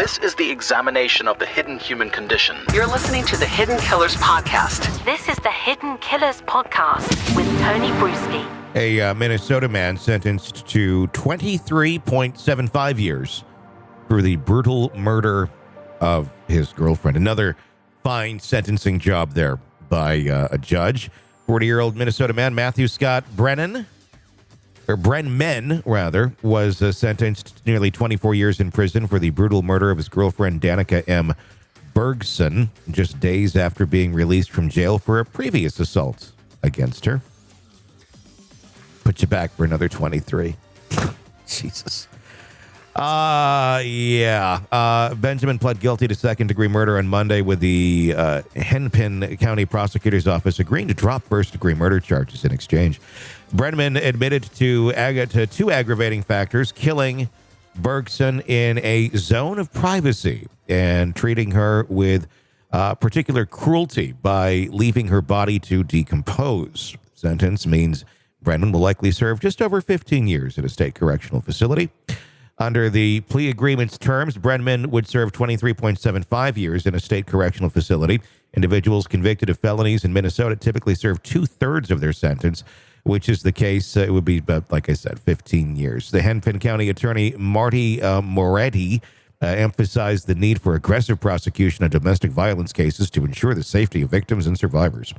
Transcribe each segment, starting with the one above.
This is the examination of the hidden human condition. You're listening to the Hidden Killers Podcast. This is the Hidden Killers Podcast with Tony Bruschi. A Minnesota man sentenced to 23.75 years for the brutal murder of his girlfriend. Another fine sentencing job there by a judge. 40-year-old Minnesota man, Matthew Scott Brenneman, was sentenced to nearly 24 years in prison for the brutal murder of his girlfriend, Danicka M. Bergeson, just days after being released from jail for a previous assault against her. Put you back for another 23. Jesus. Benjamin pled guilty to second-degree murder on Monday with the Hennepin County Prosecutor's Office agreeing to drop first-degree murder charges in exchange. Brenneman admitted to two aggravating factors: killing Bergeson in a zone of privacy and treating her with particular cruelty by leaving her body to decompose. Sentence means Brenneman will likely serve just over 15 years at a state correctional facility. Under the plea agreement's terms, Brenneman would serve 23.75 years in a state correctional facility. Individuals convicted of felonies in Minnesota typically serve two-thirds of their sentence, which is the case. It would be about, like I said, 15 years. The Hennepin County Attorney Marty Moretti emphasized the need for aggressive prosecution of domestic violence cases to ensure the safety of victims and survivors.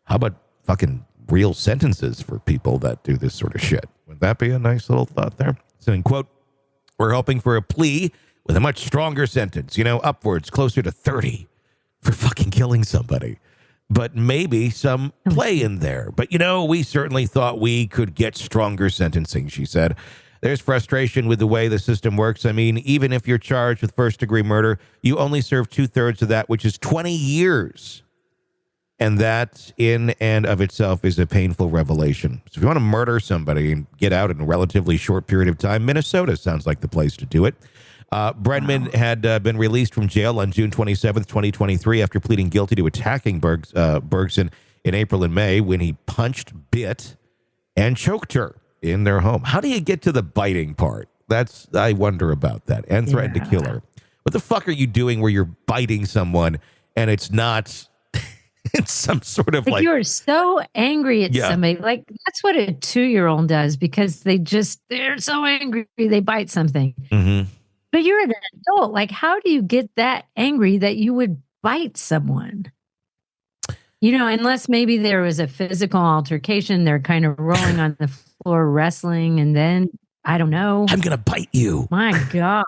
How about fucking real sentences for people that do this sort of shit? Would that be a nice little thought there? Saying, quote, "We're hoping for a plea with a much stronger sentence, upwards, closer to 30 for fucking killing somebody. But maybe some play in there. But, we certainly thought we could get stronger sentencing," she said. "There's frustration with the way the system works. I mean, even if you're charged with first-degree murder, you only serve two-thirds of that, which is 20 years. And that, in and of itself, is a painful revelation. So if you want to murder somebody and get out in a relatively short period of time, Minnesota sounds like the place to do it." Brenneman had been released from jail on June 27th, 2023, after pleading guilty to attacking Bergeson in April and May when he punched, bit, and choked her in their home. How do you get to the biting part? I wonder about that. And threatened to kill her. What the fuck are you doing where you're biting someone and it's not... It's some sort of like you're so angry at somebody. Like that's what a 2-year-old does because they're so angry they bite something. Mm-hmm. But you're an adult. Like, how do you get that angry that you would bite someone? Unless maybe there was a physical altercation, they're kind of rolling on the floor, wrestling, and then I don't know. I'm gonna bite you. My God.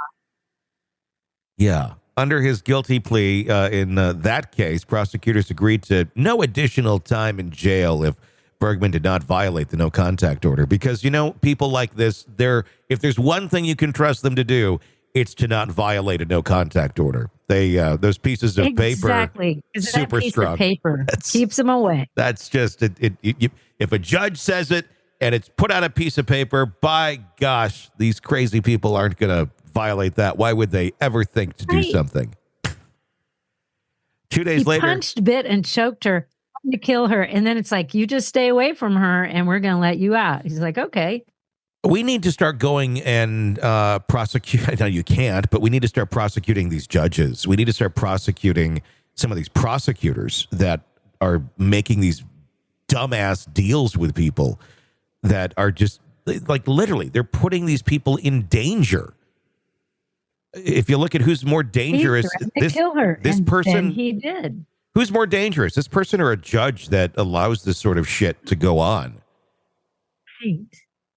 Yeah. Under his guilty plea in that case, prosecutors agreed to no additional time in jail if Bergman did not violate the no-contact order. Because, people like this, if there's one thing you can trust them to do, it's to not violate a no-contact order. Those pieces of paper, super strong. Of paper keeps them away. That's just, if a judge says it and it's put on a piece of paper, by gosh, these crazy people aren't going to violate that. Why would they ever think to do something? 2 days later, punched, bit, and choked her to kill her, and then it's like, you just stay away from her, and we're going to let you out. He's like, okay. We need to start going and prosecute. I know you can't, but we need to start prosecuting these judges. We need to start prosecuting some of these prosecutors that are making these dumbass deals with people that are just like literally they're putting these people in danger. If you look at who's more dangerous, kill her. This person, he did. Who's more dangerous, this person or a judge that allows this sort of shit to go on? Right.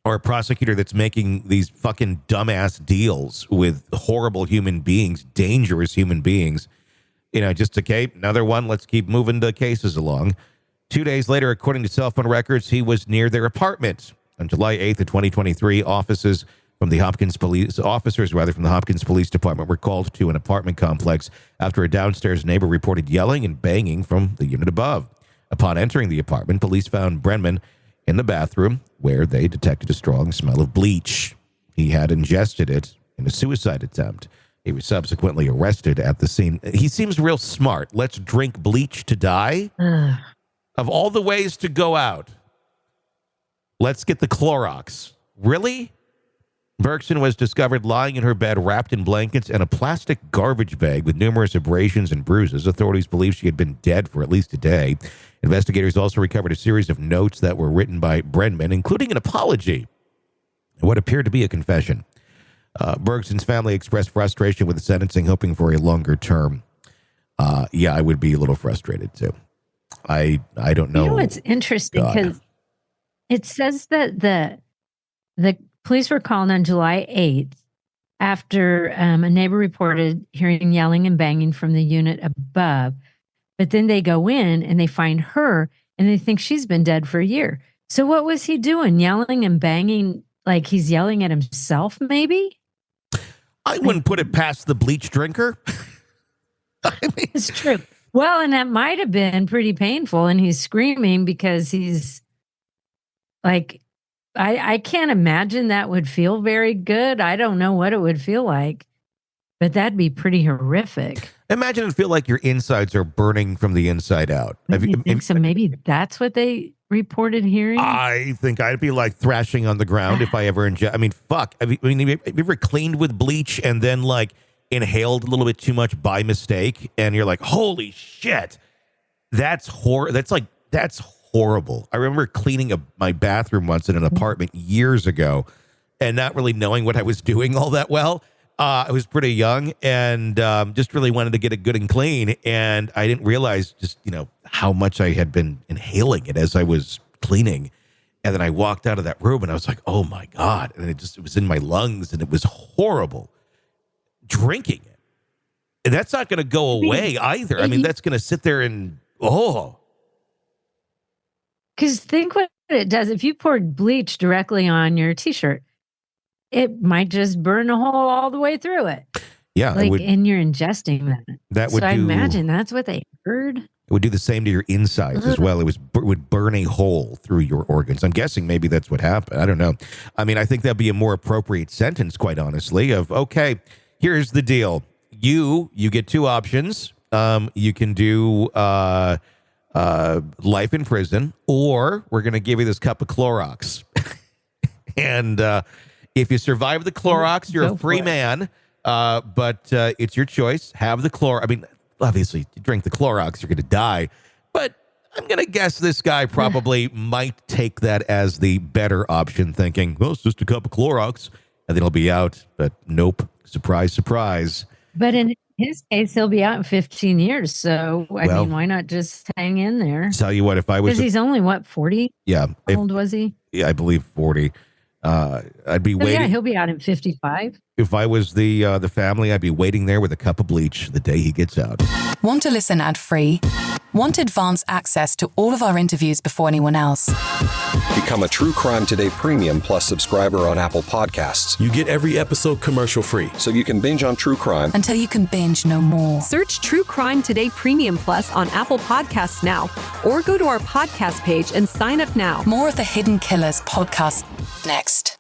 Or a prosecutor that's making these fucking dumbass deals with horrible human beings, dangerous human beings. Just okay, another one. Let's keep moving the cases along. 2 days later, according to cell phone records, he was near their apartment. On July 8th of 2023, officers from the Hopkins Police Department were called to an apartment complex after a downstairs neighbor reported yelling and banging from the unit above. Upon entering the apartment, police found Brenneman in the bathroom where they detected a strong smell of bleach. He had ingested it in a suicide attempt. He was subsequently arrested at the scene. He seems real smart. Let's drink bleach to die? Of all the ways to go out, let's get the Clorox. Really? Bergeson was discovered lying in her bed wrapped in blankets and a plastic garbage bag with numerous abrasions and bruises. Authorities believe she had been dead for at least a day. Investigators also recovered a series of notes that were written by Brenneman, including an apology and what appeared to be a confession. Bergeson's family expressed frustration with the sentencing, hoping for a longer term. Yeah, I would be a little frustrated too. I don't know. You know, it's interesting because it says that the police were called on July 8th after a neighbor reported hearing yelling and banging from the unit above. But then they go in and they find her and they think she's been dead for a year. So what was he doing? Yelling and banging like he's yelling at himself, maybe? I wouldn't put it past the bleach drinker. I mean, it's true. Well, and that might have been pretty painful. And he's screaming because he's like, I can't imagine that would feel very good. I don't know what it would feel like, but that'd be pretty horrific. Imagine it feel like your insides are burning from the inside out. So maybe that's what they reported hearing? I think I'd be like thrashing on the ground if I ever ingest. I mean, fuck. Have you ever cleaned with bleach and then like inhaled a little bit too much by mistake? And you're like, holy shit. That's horrible. I remember cleaning my bathroom once in an apartment years ago and not really knowing what I was doing all that well. I was pretty young and just really wanted to get it good and clean. And I didn't realize just, how much I had been inhaling it as I was cleaning. And then I walked out of that room and I was like, oh my God. And it was in my lungs and it was horrible. Drinking it. And that's not going to go away either. I mean, that's going to sit there and, Because think what it does. If you poured bleach directly on your T-shirt, it might just burn a hole all the way through it. Yeah. And you're ingesting that. I imagine that's what they heard. It would do the same to your insides as well. It would burn a hole through your organs. I'm guessing maybe that's what happened. I don't know. I mean, I think that'd be a more appropriate sentence, quite honestly, of, okay, here's the deal. You get two options. You can do life in prison, or we're going to give you this cup of Clorox. And if you survive the Clorox, you're a free man. But it's your choice. Have the Clorox. I mean, obviously, you drink the Clorox, you're going to die. But I'm going to guess this guy probably might take that as the better option, thinking, well, it's just a cup of Clorox, and then he'll be out. But nope. Surprise, surprise. But in his case, he'll be out in 15 years. So, I mean, why not just hang in there? Tell you what, if I was... Because he's only, 40? Yeah. How old was he? Yeah, I believe 40. I'd be waiting. Yeah, he'll be out in 55. If I was the family, I'd be waiting there with a cup of bleach the day he gets out. Want to listen ad-free? Want advanced access to all of our interviews before anyone else? Become a True Crime Today Premium Plus subscriber on Apple Podcasts. You get every episode commercial-free. So you can binge on true crime until you can binge no more. Search True Crime Today Premium Plus on Apple Podcasts now, or go to our podcast page and sign up now. More of the Hidden Killers podcast next.